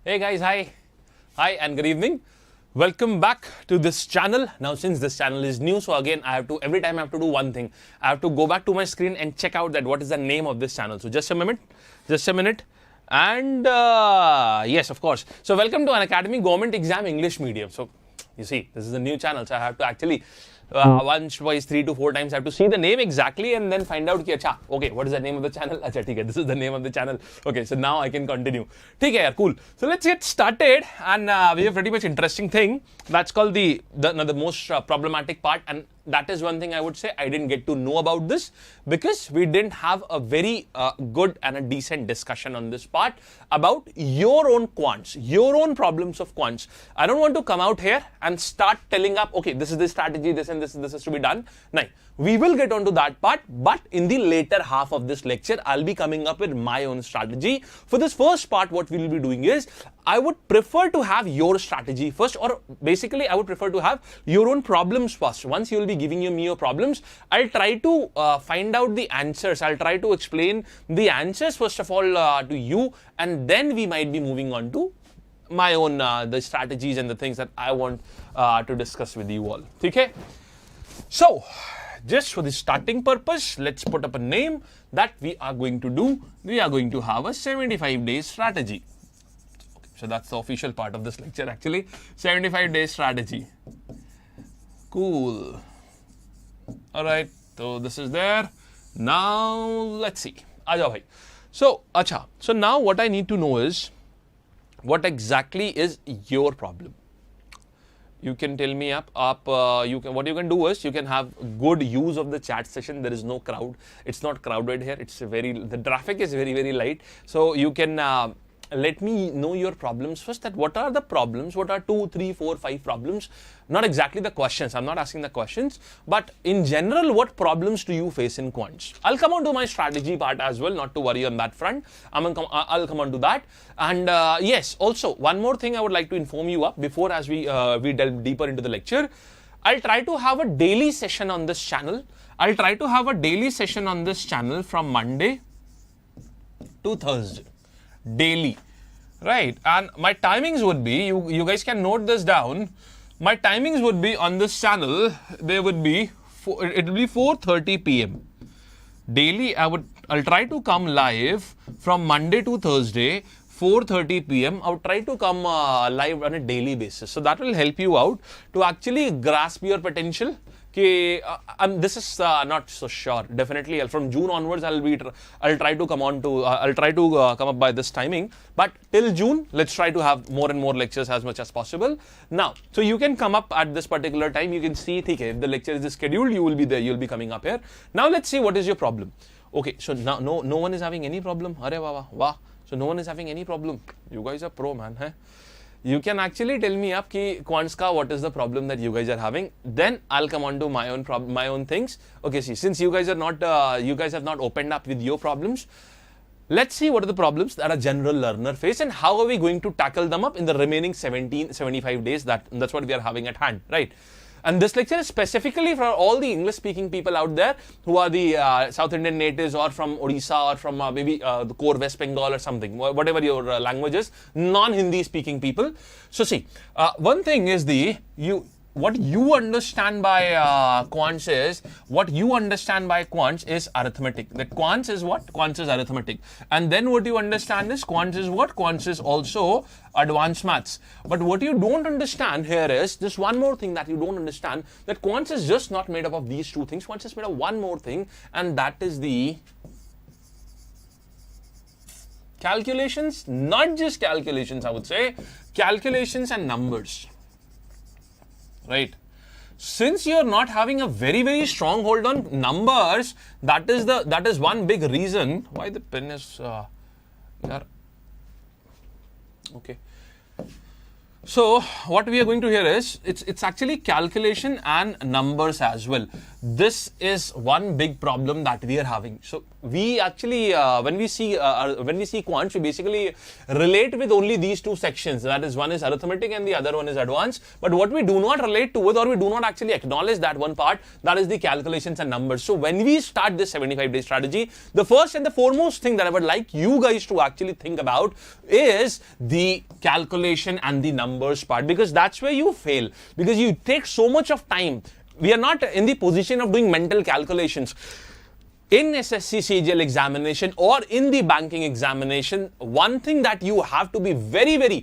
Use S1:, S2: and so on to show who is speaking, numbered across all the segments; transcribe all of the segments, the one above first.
S1: Hey guys, hi and good evening. Welcome back to this channel. Now since this channel is new, so again every time I have to do one thing. I have to go back to my screen and check out that what is the name of this channel. So just a minute. And yes, of course. So welcome to Unacademy Government Exam English Medium. So you see, this is a new channel, so I have to actually once, twice, 3 to 4 times I have to see the name exactly and then find out ki, acha, okay, what is the name of the channel? Acha, theek hai, this is the name of the channel. Okay, so now I can continue. Theek hai, yaar, cool. So let's get started, and we have pretty much interesting thing. That's called the most problematic part, and that is one thing I would say I didn't get to know about this because we didn't have a very good and a decent discussion on this part about your own quants, your own problems of quants. I don't want to come out here and start telling up, okay, this is the strategy, this and this is to be done. No, we will get onto that part, but in the later half of this lecture, I'll be coming up with my own strategy. For this first part, what we'll be doing is, I would prefer to have your strategy first, or basically I would prefer to have your own problems first. Once you will be giving me your problems, I'll try to find out the answers. I'll try to explain the answers first of all to you, and then we might be moving on to my own the strategies and the things that I want to discuss with you all. Okay? So, just for the starting purpose, let's put up a name that we are going to do. We are going to have a 75-day strategy. So that's the official part of this lecture actually. 75-day strategy. Cool. Alright, so this is there. Now let's see. Aaja bhai. So, acha. So now what I need to know is, what exactly is your problem? You can tell me what you can do is, you can have good use of the chat session. There is no crowd. It's not crowded here. The traffic is very light. So you can let me know your problems first, that what are the problems, what are 2, 3, 4, 5 problems, not exactly the questions, I'm not asking the questions, but in general, what problems do you face in quants? I'll come on to my strategy part as well, not to worry on that front, I'll come on to that. And yes, also, one more thing I would like to inform you of before as we delve deeper into the lecture. I'll try to have a daily session on this channel. I'll try to have a daily session on this channel from Monday to Thursday. Daily, right? And my timings would be, you guys can note this down. My timings would be on this channel, it will be 4:30 p.m. daily. I'll try to come live from Monday to Thursday, 4:30 p.m. I'll try to come live on a daily basis. So that will help you out to actually grasp your potential. This is not so sure. Definitely, from June onwards, I'll try to come up by this timing. But till June, let's try to have more and more lectures as much as possible. Now, so you can come up at this particular time. You can see, okay, if the lecture is scheduled, you will be there. You'll be coming up here. Now, let's see what is your problem. Okay, so now no one is having any problem. Arey wow. So no one is having any problem. You guys are pro, man. Huh? You can actually tell me up ki quants ka what is the problem that you guys are having. Then I'll come on to my own things. Okay, see, since you guys have not opened up with your problems, let's see what are the problems that a general learner face and how are we going to tackle them up in the remaining 75 days. That's what we are having at hand, right? And this lecture is specifically for all the English-speaking people out there who are the South Indian natives, or from Odisha, or from maybe the core West Bengal or something, whatever your language is, non-Hindi speaking people. So see, one thing is what you understand by quants is arithmetic. That quants is what? Quants is arithmetic. And then what you understand is quants is what? Quants is also advanced maths. But what you don't understand here is just one more thing that you don't understand, that quants is just not made up of these two things. Quants is made of one more thing, and that is the calculations. Not just calculations, I would say. Calculations and numbers. Right? Since you're not having a very strong hold on numbers, that is one big reason why the pen is okay. So what we are going to hear is, it's actually calculation and numbers as well. This is one big problem that we are having. So we actually when we see quants, we basically relate with only these two sections. That is, one is arithmetic and the other one is advanced. But what we do not relate to with, or we do not actually acknowledge that one part, that is the calculations and numbers. So when we start this 75-day strategy, the first and the foremost thing that I would like you guys to actually think about is the calculation and the numbers part, because that's where you fail, because you take so much of time. We are not in the position of doing mental calculations. In SSC CGL examination or in the banking examination, one thing that you have to be very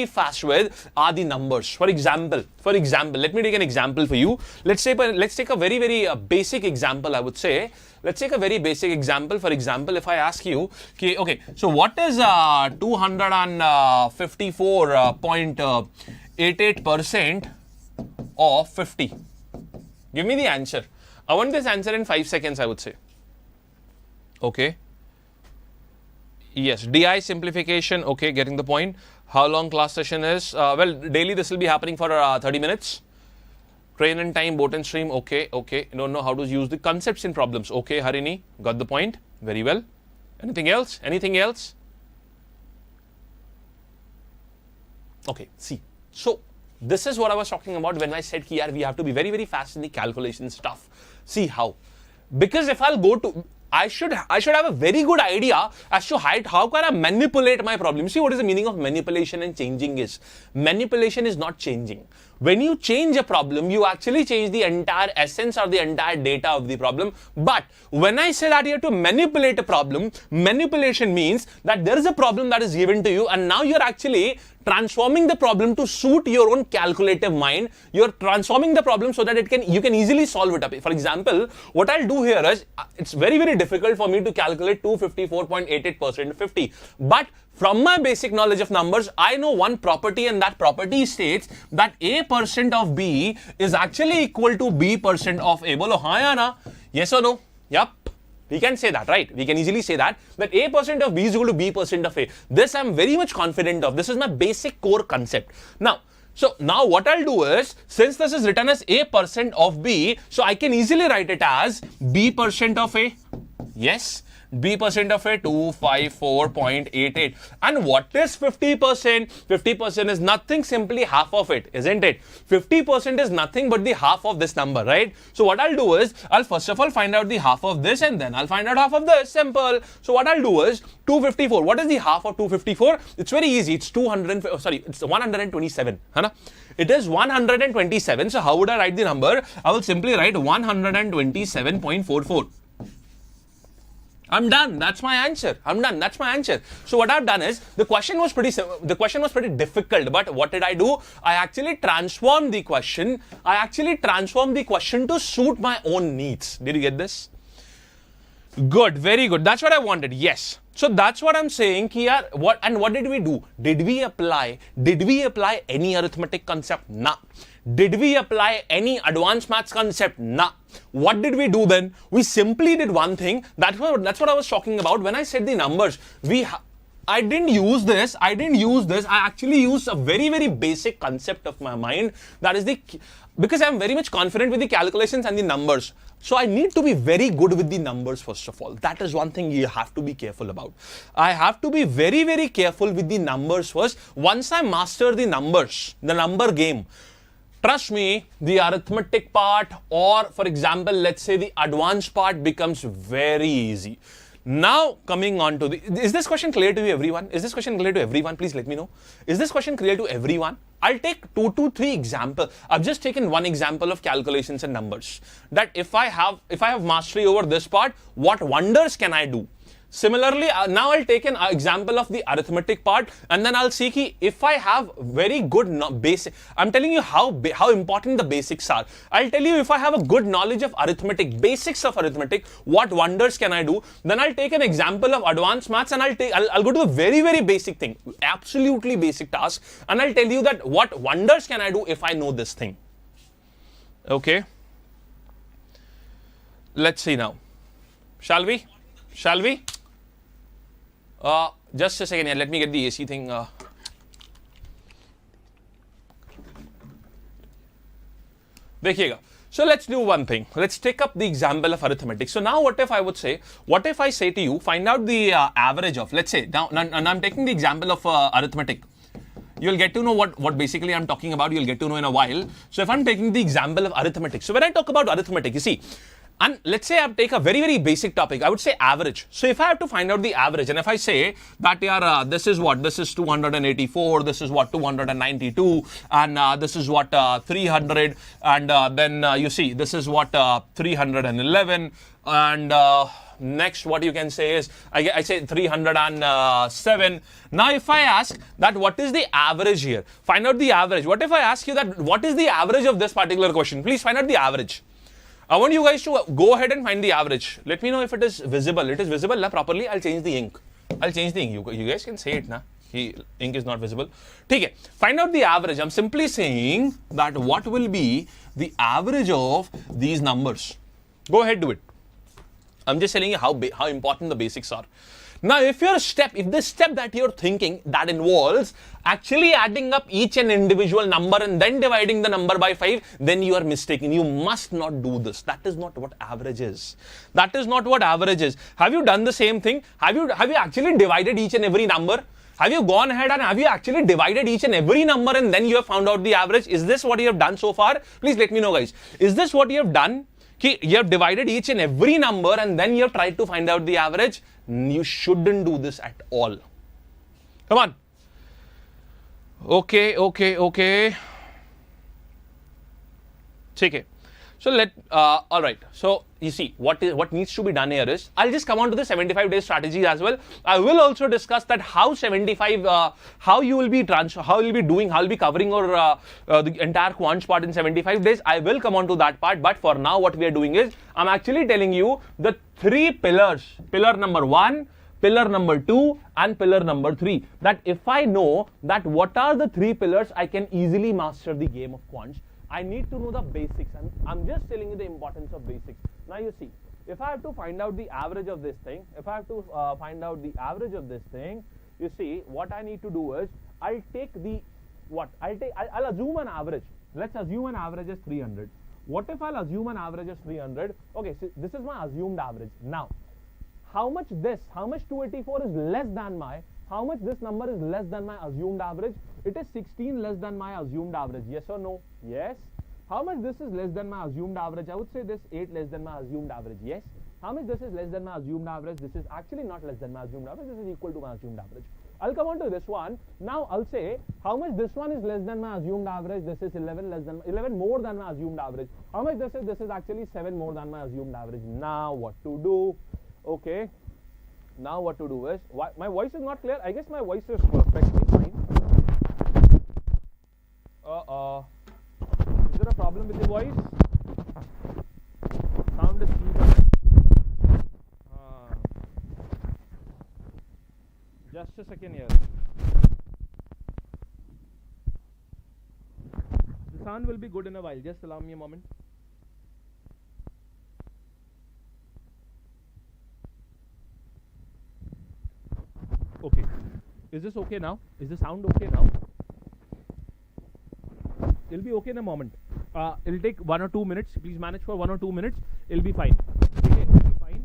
S1: fast with are the numbers. For example, let me take an example for you. Let's take a very basic example, I would say. Let's take a very basic example. For example, if I ask you, okay, so what is 254.88% of 50? Give me the answer. I want this answer in 5 seconds, I would say. Okay. Yes, DI simplification. Okay, getting the point. How long class session is? Well, daily this will be happening for 30 minutes. Train and time, boat and stream. Okay. Don't know how to use the concepts in problems. Okay, Harini, got the point. Very well. Anything else? Okay, see. So, this is what I was talking about when I said here we have to be very fast in the calculation stuff. See how? Because if I'll go to, I should have a very good idea as to how can I manipulate my problem. See what is the meaning of manipulation and changing is? Manipulation is not changing. When you change a problem, you actually change the entire essence or the entire data of the problem. But when I say that you have to manipulate a problem, manipulation means that there is a problem that is given to you and now you're actually transforming the problem to suit your own calculative mind. You're transforming the problem so that you can easily solve it up. For example, what I'll do here is, it's very difficult for me to calculate 254.88% of 50. But from my basic knowledge of numbers, I know one property, and that property states that A% of B is actually equal to B% of A. Bolo, haan ya na? Yes or no? Yup. We can say that, right? We can easily say that A% of B is equal to B% of A. This I'm very much confident of. This is my basic core concept. Now what I'll do is, since this is written as A% of B, so I can easily write it as B% of A. Yes. B% of A, 254.88. And what is 50%? 50% is nothing, simply half of it, isn't it? 50% is nothing but the half of this number, right? So what I'll do is, I'll first of all find out the half of this and then I'll find out half of this. Simple. So what I'll do is, 254. What is the half of 254? It's very easy. It's 127. It is 127. So how would I write the number? I will simply write 127.44. I'm done. That's my answer. So what I've done is, the question was pretty difficult, but what did I do? I actually transformed the question. To suit my own needs. Did you get this? Good, very good. That's what I wanted. Yes. So that's what I'm saying here. What did we do? Did we apply any arithmetic concept? Nah. Did we apply any advanced maths concept? Nah. What did we do then? We simply did one thing. That's what I was talking about when I said the numbers. I didn't use this. I actually used a very basic concept of my mind. That is because I'm very much confident with the calculations and the numbers. So I need to be very good with the numbers first of all. That is one thing you have to be careful about. I have to be very careful with the numbers first. Once I master the numbers, the number game, trust me, the arithmetic part, or for example, let's say the advanced part, becomes very easy. Now coming on to is this question clear to you, everyone? Please let me know. Is this question clear to everyone? I'll take 2 to 3 examples. I've just taken one example of calculations and numbers. That if I have mastery over this part, what wonders can I do? Similarly, now I'll take an example of the arithmetic part, and then I'll see if I have very good basic. I'm telling you how important the basics are. I'll tell you if I have a good knowledge of arithmetic, basics of arithmetic, what wonders can I do? Then I'll take an example of advanced maths, and I'll go to a very basic thing, absolutely basic task, and I'll tell you that what wonders can I do if I know this thing. Okay. Let's see now. Shall we? Just a second here. Let me get the AC thing. देखिएगा. So let's do one thing. Let's take up the example of arithmetic. So now what if I would say, what if I say to you, find out the average of, let's say, now I'm taking the example of arithmetic. You'll get to know what basically I'm talking about. You'll get to know in a while. So if I'm taking the example of arithmetic. So when I talk about arithmetic, you see, and let's say I take a very, very basic topic. I would say average. So if I have to find out the average, and if I say that this is what? This is 284, this is what? 292, and this is what? 300, and then you see, this is what? 311, and next what you can say is, I say 307. Now if I ask that what is the average here? Find out the average. What if I ask you that what is the average of this particular question? Please find out the average. I want you guys to go ahead and find the average. Let me know if it is visible. It is visible na, properly. I'll change the ink. I'll change the ink. You guys can say it na. Ink is not visible. Okay. Find out the average. I'm simply saying that what will be the average of these numbers. Go ahead, do it. I'm just telling you how important the basics are. Now, if this step that you're thinking that involves actually adding up each and individual number and then dividing the number by 5, then you are mistaken. You must not do this. That is not what average is. That is not what average is. Have you done the same thing? Have you actually divided each and every number? Have you gone ahead and have you actually divided each and every number and then you have found out the average? Is this what you have done so far? Please let me know, guys. Is this what you have done? You have divided each and every number and then you have tried to find out the average. You shouldn't do this at all. Come on. Okay. Okay. So all right. So you see what needs to be done here is, I'll just come on to the 75-day strategy as well. I will also discuss that how you will be covering the entire quants part in 75 days. I will come on to that part, but for now what we are doing is, I'm actually telling you the 3 pillars. Pillar number 1, pillar number 2, and pillar number 3. That if I know that what are the 3 pillars, I can easily master the game of quants. I need to know the basics. I'm just telling you the importance of basics. Now you see, if I have to find out the average of this thing, you see, what I need to do is, I'll assume an average. Let's assume an average is 300. What if I'll assume an average is 300? Okay, so this is my assumed average. Now, how much 284 is less than how much this number is less than my assumed average? It is 16 less than my assumed average. Yes or no? Yes. How much this is less than my assumed average? I would say this 8 less than my assumed average. Yes. How much this is less than my assumed average? This is actually not less than my assumed average. This is equal to my assumed average. I'll come on to this one. Now I'll say how much this one is less than my assumed average. This is 11 more than my assumed average. How much this is? This is actually 7 more than my assumed average. Now what to do? Okay. Now what to do is, my voice is not clear. I guess my voice is perfectly fine. Is there a problem with the voice? Sound is feeble. Just a second here. The sound will be good in a while. Just allow me a moment. Okay. Is this okay now? Is the sound okay now? It'll be okay in a moment. It'll take 1 or 2 minutes. Please manage for 1 or 2 minutes. It'll be fine. Okay, it'll be fine.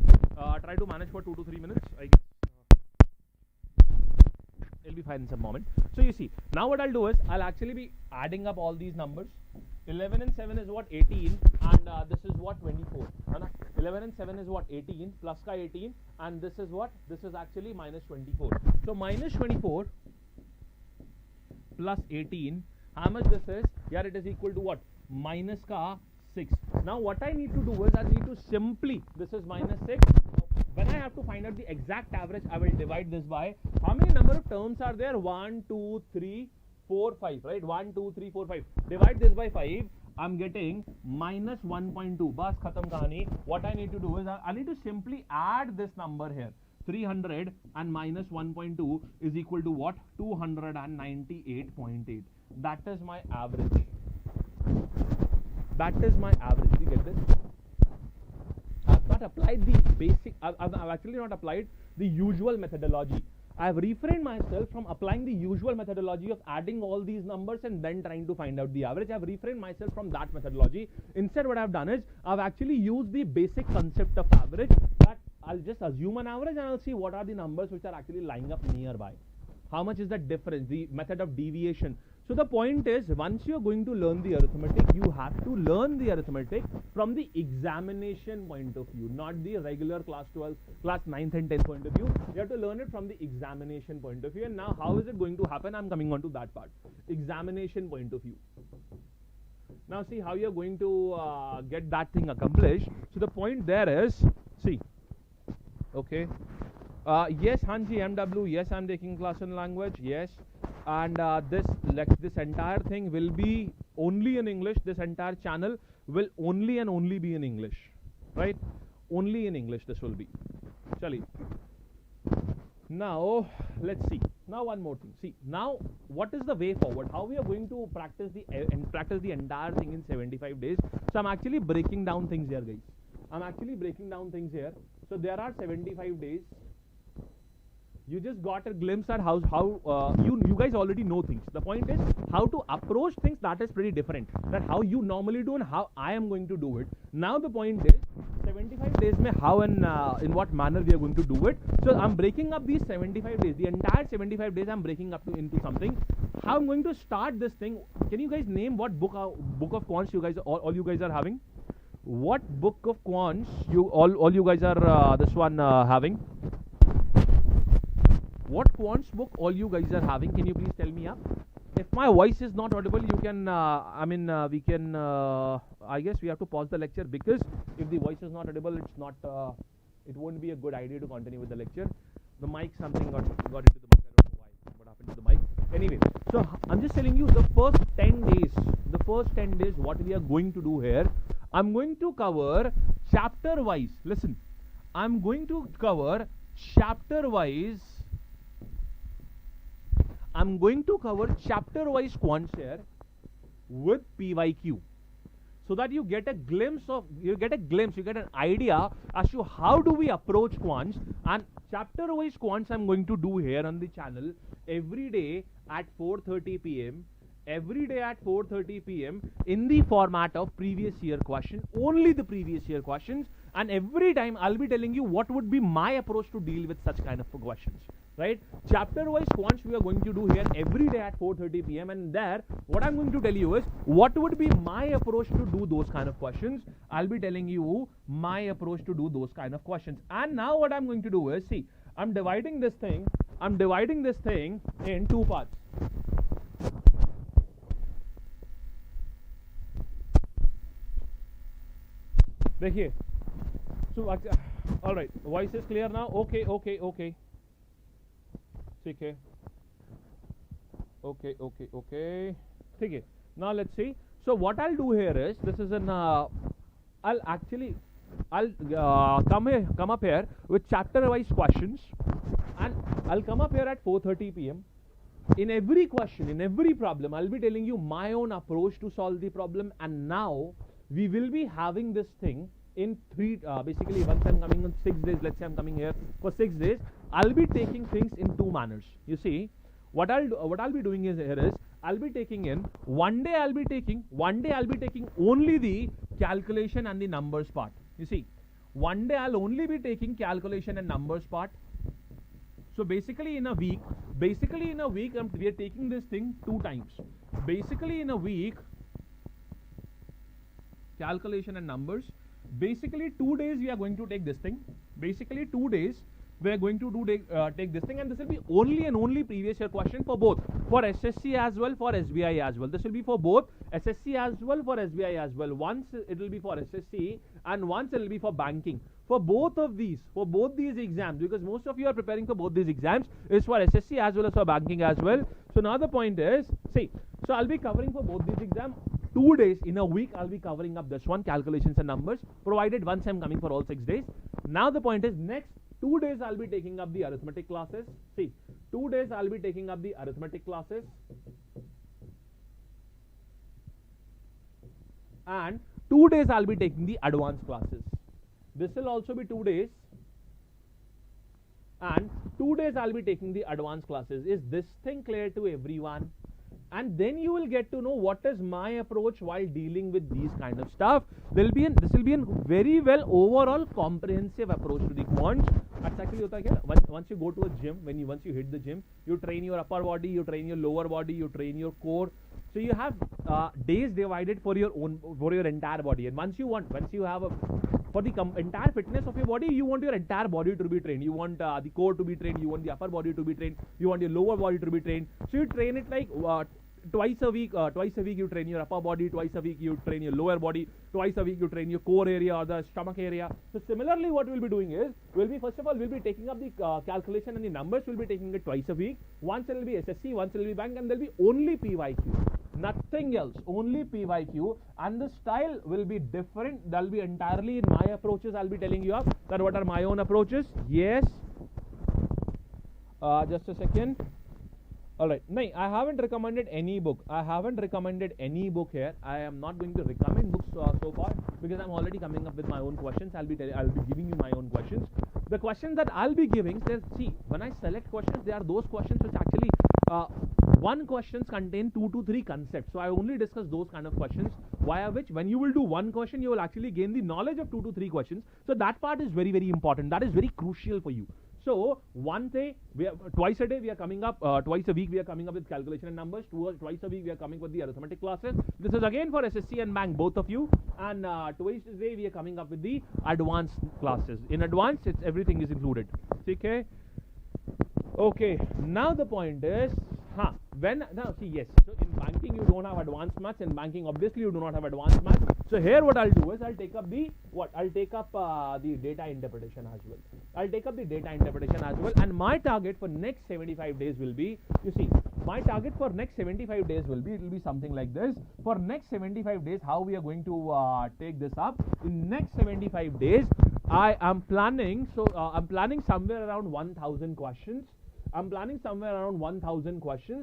S1: Try to manage for 2 to 3 minutes. I guess. It'll be fine in some moment. So you see, now what I'll do is, I'll actually be adding up all these numbers. 11 and 7 is what? 18, and this is what? 24. 11 and 7 is what? 18, plus ka 18, and this is what? This is actually minus 24. So minus 24 plus 18, how much this is? Yeah, it is equal to what? Minus ka 6. Now what I need to do is, I need to simply, this is minus 6. When I have to find out the exact average, I will divide this by, how many number of terms are there? 1, 2, 3, 4, 5, right? 1, 2, 3, 4, 5. Divide this by 5. I'm getting minus 1.2. Bas khatam kahani. What I need to do is, I need to simply add this number here. 300 and minus 1.2 is equal to what? 298.8. That is my average. That is my average. Do you get this? I've not applied the basic, I've actually not applied the usual methodology. I have refrained myself from applying the usual methodology of adding all these numbers and then trying to find out the average. I have refrained myself from that methodology. Instead, what I have done is I've actually used the basic concept of average, that I'll just assume an average and I'll see what are the numbers which are actually lying up nearby. How much is the difference, the method of deviation. So the point is, once you're going to learn the arithmetic, you have to learn the arithmetic from the examination point of view, not the regular class 12, class 9th and 10th point of view. You have to learn it from the examination point of view. And now how is it going to happen? I'm coming on to that part. Examination point of view. Now see how you're going to get that thing accomplished. So the point there is, see, okay, yes, Hanji MW, yes, I'm taking class in language, yes, and this entire thing will be only in English. This entire channel will only and only be in English, right? Only in English this will be. Chali. Now let's see. Now one more thing. See, now what is the way forward? How we are going to practice the entire thing in 75 days? So I'm actually breaking down things here, guys. I'm actually breaking down things here. So there are 75 days. You just got a glimpse at how you guys already know things. The point is how to approach things, that is pretty different. That how you normally do and how I am going to do it. Now the point is 75 days mein how and in what manner we are going to do it. So I'm breaking up these 75 days. The entire 75 days I'm breaking up into something. How I'm going to start this thing. Can you guys name what book of Quants you guys all you guys are having? What book of Quants you all you guys are this one having? What Quants book all you guys are having? Can you please tell me up? If my voice is not audible, you can, we can, I guess we have to pause the lecture, because if the voice is not audible, it's not, it won't be a good idea to continue with the lecture. The mic, something got into the mic, I don't know why, what happened to the mic. Anyway, so I'm just telling you the first 10 days, what we are going to do here, I'm going to cover chapter wise. Listen, I'm going to cover chapter wise. I'm going to cover chapter-wise quants here with PYQ, so that you get a glimpse, you get an idea as to how do we approach quants. And chapter-wise quants I'm going to do here on the channel every day at 4:30 p.m. Every day at 4:30 p.m. in the format of previous year question, only the previous year questions. And every time I'll be telling you what would be my approach to deal with such kind of questions. Right? Chapter-wise quants we are going to do here every day at 4:30 p.m. And there, what I'm going to tell you is what would be my approach to do those kind of questions. I'll be telling you my approach to do those kind of questions. And now what I'm going to do is, see, I'm dividing this thing in two parts. देखिए, so all right, voice is clear now. Okay. ठीक है. Okay. ठीक है. Now let's see. So what I'll do here is, this is an I'll come up here with chapter wise questions, and I'll come up here at 4:30 p.m. In every question, in every problem, I'll be telling you my own approach to solve the problem. And now we will be having this thing in basically once I'm coming on 6 days, let's say I'm coming here for 6 days, I'll be taking things in two manners. You see, what I'll be doing is I'll be taking in one day I'll be taking only the calculation and the numbers part. You see, one day I'll only be taking calculation and numbers part. So basically in a week we are taking this thing 2 times. Basically in a week, calculation and numbers. Basically 2 days we are going to take this thing. Basically 2 days we are going to take this thing, and this will be only and only previous year question for both, for SSC as well, for SBI as well. This will be for both SSC as well, for SBI as well. Once it will be for SSC and once it will be for banking. For both these exams, because most of you are preparing for both these exams, is for SSC as well as for banking as well. So now the point is, see, so I'll be covering for both these exams 2 days in a week. I'll be covering up this one, calculations and numbers, provided once I'm coming for all 6 days. Now the point is, next 2 days I'll be taking up the arithmetic classes. See, 2 days I'll be taking up the arithmetic classes, and 2 days I'll be taking the advanced classes. This will also be 2 days, and 2 days I'll be taking the advanced classes. Is this thing clear to everyone? And then you will get to know what is my approach while dealing with these kind of stuff. This will be a very well overall comprehensive approach to the quants. That's actually hota hai kya? Once you go to a gym, once you hit the gym, you train your upper body, you train your lower body, you train your core. So you have days divided for your entire body. And once you have for the entire fitness of your body, you want your entire body to be trained. You want the core to be trained. You want the upper body to be trained. You want your lower body to be trained. So you train it like twice a week. Twice a week you train your upper body. Twice a week you train your lower body. Twice a week you train your core area or the stomach area. So similarly, what we'll be doing is, first of all, we'll be taking up the calculation and the numbers. We'll be taking it twice a week. Once it will be SSC, once it will be bank, and there'll be only PYQ. Nothing else, only PYQ, and the style will be different. That'll be entirely in my approaches. I'll be telling you up that what are my own approaches. Yes. Just a second. Alright. No, I haven't recommended any book. I haven't recommended any book here. I am not going to recommend books so far because I'm already coming up with my own questions. I'll be giving you my own questions. The questions that I'll be giving, see, when I select questions, they are those questions which actually one questions contain 2 to 3 concepts. So I only discuss those kind of questions, via which when you will do one question, you will actually gain the knowledge of 2 to 3 questions. So that part is very, very important. That is very crucial for you. So twice a day we are coming up, twice a week we are coming up with calculation and numbers. Twice a week we are coming with the arithmetic classes. This is again for SSC and bank, both of you. And twice a day we are coming up with the advanced classes. In advanced, everything is included. Okay. Okay. Now the point is, yes. So in banking you don't have advanced maths. In banking obviously you do not have advanced maths. So here what I'll do is I'll take up the data interpretation as well. And my target for next 75 days will be, it will be something like this. For next 75 days, how we are going to take this up? In next 75 days, I am planning, I'm planning somewhere around 1,000 questions.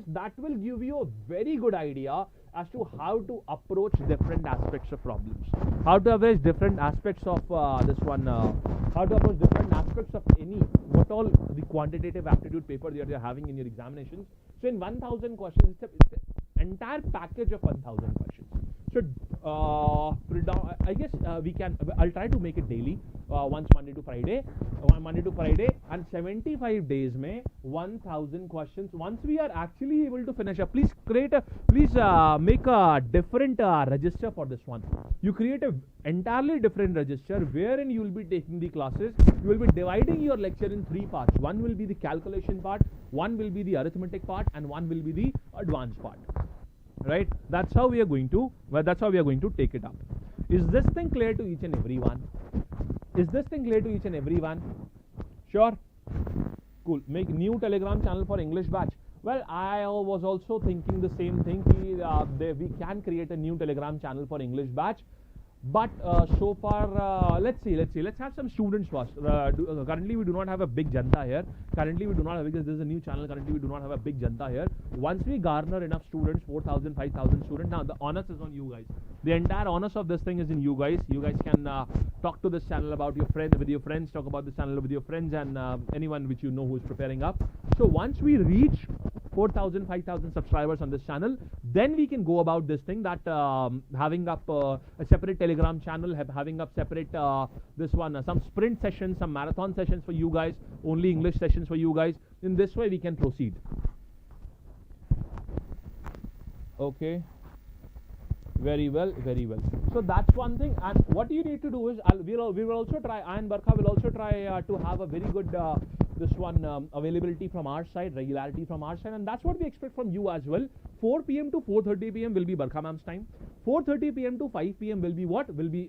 S1: That will give you a very good idea as to how to approach different aspects of problems. How to approach different aspects of how to approach different aspects of what all the quantitative aptitude paper that you're having in your examinations. So in 1,000 questions, it's an entire package of 1,000 questions. So I guess I'll try to make it daily, once Monday to Friday, and 75 days mein 1,000 questions. Once we are actually able to finish up, please make a different register for this one. You create a entirely different register wherein you will be taking the classes. You will be dividing your lecture in 3 parts. One will be the calculation part, one will be the arithmetic part, and one will be the advanced part. Right? That's how we are going to take it up. Is this thing clear to each and everyone? Sure? Cool. Make new Telegram channel for English batch. Well, I was also thinking the same thing. We can create a new Telegram channel for English batch. But so far, let's have some students first. Currently, we do not have a big janta here. Because this is a new channel, currently we do not have a big janta here. Once we garner enough students, 4,000, 5,000 students, now the onus is on you guys. The entire onus of this thing is in you guys. You guys can talk to this channel with your friends, talk about this channel with your friends and anyone which you know who is preparing up. So once we reach 4,000, 5,000 subscribers on this channel, then we can go about this thing that having up a separate Telegram channel, having up separate some sprint sessions, some marathon sessions for you guys, only English sessions for you guys. In this way we can proceed. Okay. Very well. So that's one thing. And what you need to do is, we will also try, I and Barkha will also try to have a very good availability from our side, regularity from our side, and that's what we expect from you as well. 4 p.m. to 4:30 p.m. will be Barkha ma'am's time. 4:30 p.m. to 5 p.m. will be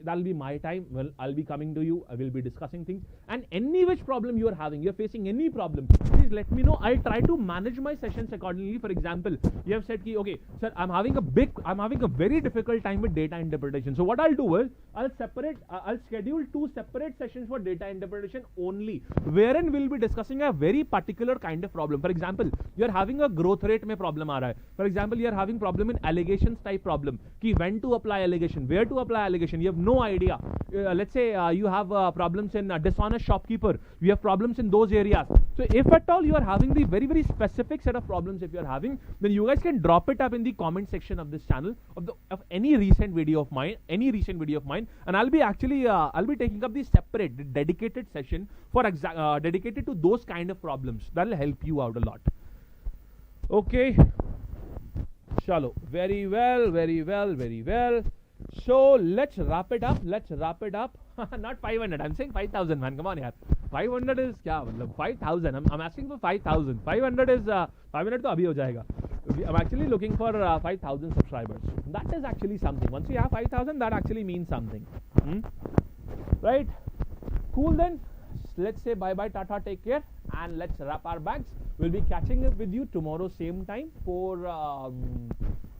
S1: that'll be my time. Well, I'll be coming to you. I will be discussing things, and any which problem you are having, you're facing any problem, please let me know. I'll try to manage my sessions accordingly. For example, you have said, okay, sir, I'm having a very difficult time with data interpretation. So what I'll do is, I'll schedule 2 separate sessions for data interpretation only, wherein we'll be discussing a very particular kind of problem. For example, you're having a growth rate mein problem aa raha hai. For example, you're having problem in allegations type problem. Ki when to apply allegation, where to apply allegation, you have no idea. Let's say you have problems in dishonest shopkeeper. You have problems in those areas. So if at all you are having the very, very specific set of problems, if you are having, then you guys can drop it up in the comment section of this channel of any recent video of mine, and I'll be actually I'll be taking up the separate dedicated session for dedicated to those kind of problems. That'll help you out a lot. Okay. Chalo. Very well, very well, very well. So let's wrap it up. Not 500. I'm saying 5,000, man. Come on, yaar. 500 is kya? 5,000. I'm asking for 5,000. 500 is 500 to abhi ho jayega. I'm actually looking for 5,000 subscribers. That is actually something. Once you have 5,000, that actually means something. Right? Cool then. Let's say bye-bye, tata, take care, and let's wrap our bags. We'll be catching up with you tomorrow same time for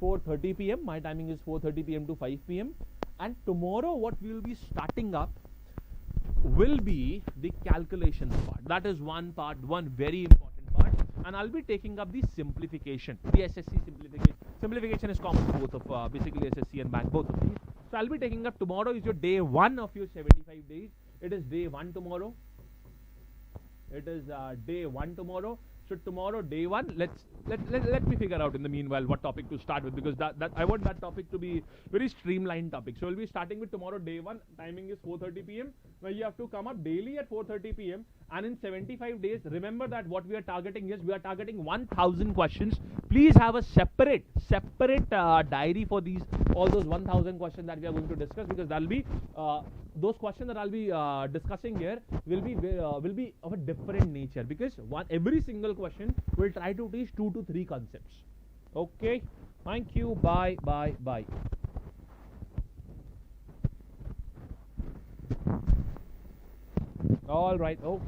S1: 4:30 p.m. My timing is 4:30 p.m. to 5 p.m. And tomorrow what we will be starting up will be the calculations part. That is one part, one very important part. And I'll be taking up the simplification, the SSC simplification. Simplification is common to both of basically SSC and bank, both of these. So I'll be taking up tomorrow is your day 1 of your 75 days. It is day 1 tomorrow. It is day 1 tomorrow. So tomorrow, day 1, let me figure out in the meanwhile what topic to start with, because that I want that topic to be very streamlined topic. So we'll be starting with tomorrow, day 1. Timing is 4:30 p.m. Now you have to come up daily at 4:30 p.m. and in 75 days. Remember that what we are targeting is we are targeting 1,000 questions. Please have a separate diary for all those 1,000 questions that we are going to discuss, because that'll be those questions that I'll be discussing here will be of a different nature, because every single question will try to teach 2 to 3 concepts. Okay, thank you. Bye. All right. Okay.